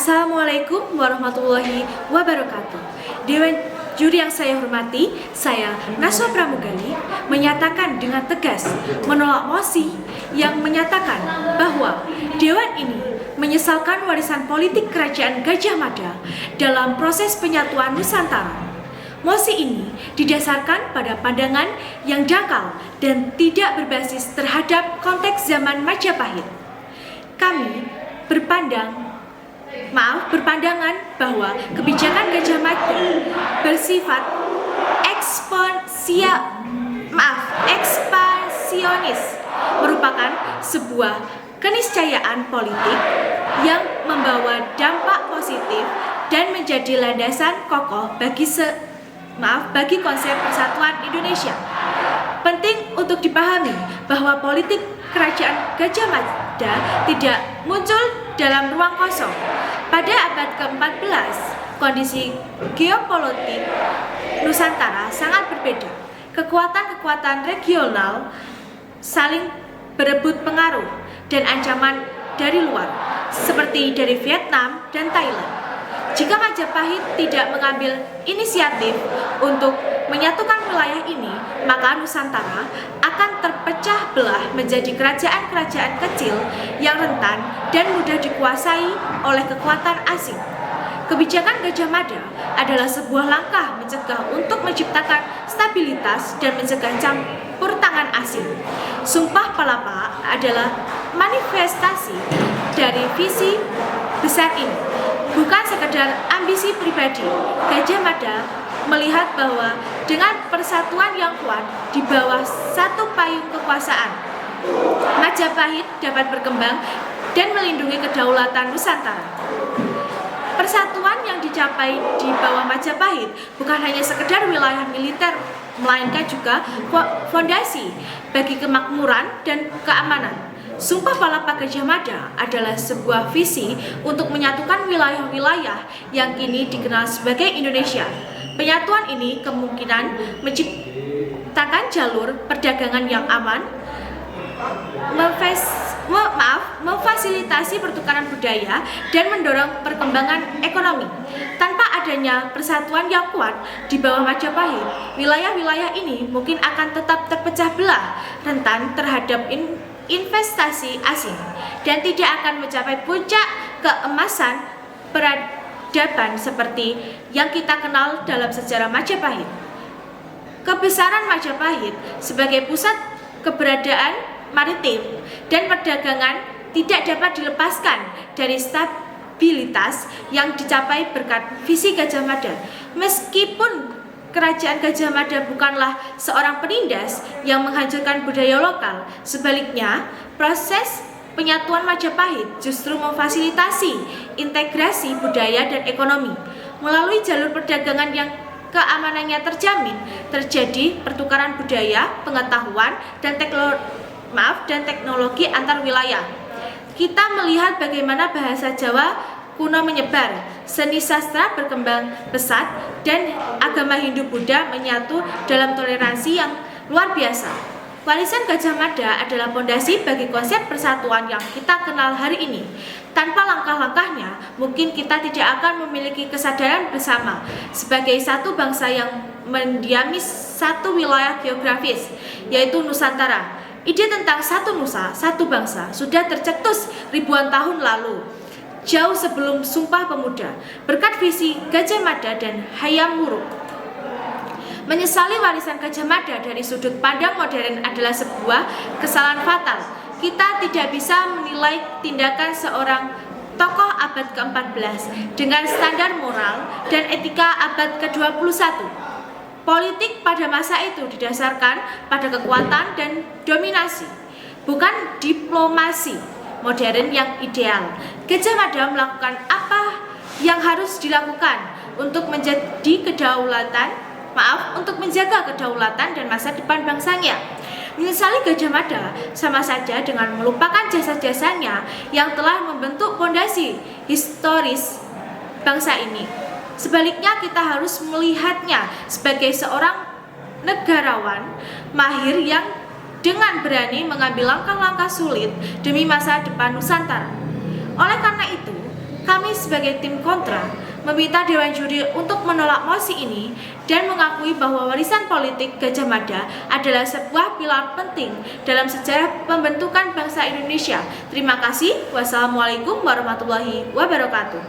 Assalamualaikum warahmatullahi wabarakatuh. Dewan juri yang saya hormati, saya Naswa Pramugali menyatakan dengan tegas menolak mosi yang menyatakan bahwa Dewan ini menyesalkan warisan politik Kerajaan Gajah Mada dalam proses penyatuan Nusantara. Mosi ini didasarkan pada pandangan yang dangkal dan tidak berbasis terhadap konteks zaman Majapahit. Kami berpandangan bahwa kebijakan Gajah Mada bersifat ekspansionis, merupakan sebuah keniscayaan politik yang membawa dampak positif dan menjadi landasan kokoh bagi konsep persatuan Indonesia. Penting untuk dipahami bahwa politik Kerajaan Gajah Mada tidak muncul dalam ruang kosong. Pada abad ke-14, kondisi geopolitik Nusantara sangat berbeda. Kekuatan-kekuatan regional saling berebut pengaruh dan ancaman dari luar, seperti dari Vietnam dan Thailand. Jika Majapahit tidak mengambil inisiatif untuk menyatukan wilayah ini, maka Nusantara akan terpecah belah menjadi kerajaan-kerajaan kecil yang rentan dan mudah dikuasai oleh kekuatan asing. Kebijakan Gajah Mada adalah sebuah langkah mencegah untuk menciptakan stabilitas dan mencegah campur tangan asing. Sumpah Palapa adalah manifestasi dari visi besar ini. Bukan sekedar ambisi pribadi, Gajah Mada melihat bahwa dengan persatuan yang kuat di bawah satu payung kekuasaan, Majapahit dapat berkembang dan melindungi kedaulatan Nusantara. Persatuan yang dicapai di bawah Majapahit bukan hanya sekedar wilayah militer, melainkan juga fondasi bagi kemakmuran dan keamanan. Sumpah Palapa Gajah Mada adalah sebuah visi untuk menyatukan wilayah-wilayah yang kini dikenal sebagai Indonesia. Penyatuan ini kemungkinan menciptakan jalur perdagangan yang aman, memfasilitasi pertukaran budaya, dan mendorong perkembangan ekonomi. Tanpa adanya persatuan yang kuat di bawah Majapahit, wilayah-wilayah ini mungkin akan tetap terpecah belah, rentan terhadap investasi asing, dan tidak akan mencapai puncak keemasan peradaban seperti yang kita kenal dalam sejarah Majapahit. Kebesaran Majapahit sebagai pusat keberadaan maritim dan perdagangan tidak dapat dilepaskan dari stabilitas yang dicapai berkat visi Gajah Mada. Meskipun Kerajaan Gajah Mada bukanlah seorang penindas yang menghancurkan budaya lokal. Sebaliknya, proses penyatuan Majapahit justru memfasilitasi integrasi budaya dan ekonomi. Melalui jalur perdagangan yang keamanannya terjamin, terjadi pertukaran budaya, pengetahuan, dan teknologi antar wilayah. Kita melihat bagaimana bahasa Jawa kuno menyebar, seni sastra berkembang pesat, dan agama Hindu-Buddha menyatu dalam toleransi yang luar biasa. Warisan Gajah Mada adalah fondasi bagi konsep persatuan yang kita kenal hari ini. Tanpa langkah-langkahnya, mungkin kita tidak akan memiliki kesadaran bersama sebagai satu bangsa yang mendiami satu wilayah geografis, yaitu Nusantara. Ide tentang satu nusa, satu bangsa sudah tercetus ribuan tahun lalu, jauh sebelum Sumpah Pemuda. Berkat visi Gajah Mada dan Hayam Wuruk, menyesali warisan Gajah Mada dari sudut pandang modern adalah sebuah kesalahan fatal. Kita tidak bisa menilai tindakan seorang tokoh abad ke-14 dengan standar moral dan etika abad ke-21. Politik pada masa itu didasarkan pada kekuatan dan dominasi, bukan diplomasi modern yang ideal. Gajah Mada melakukan apa yang harus dilakukan untuk untuk menjaga kedaulatan dan masa depan bangsanya. Menyesali Gajah Mada sama saja dengan melupakan jasa-jasanya yang telah membentuk fondasi historis bangsa ini. Sebaliknya, kita harus melihatnya sebagai seorang negarawan mahir yang dengan berani mengambil langkah-langkah sulit demi masa depan Nusantara. Oleh karena itu, Kami sebagai tim kontra meminta Dewan Juri untuk menolak mosi ini dan mengakui bahwa warisan politik Gajah Mada adalah sebuah pilar penting dalam sejarah pembentukan bangsa Indonesia. Terima kasih. Wassalamualaikum warahmatullahi wabarakatuh.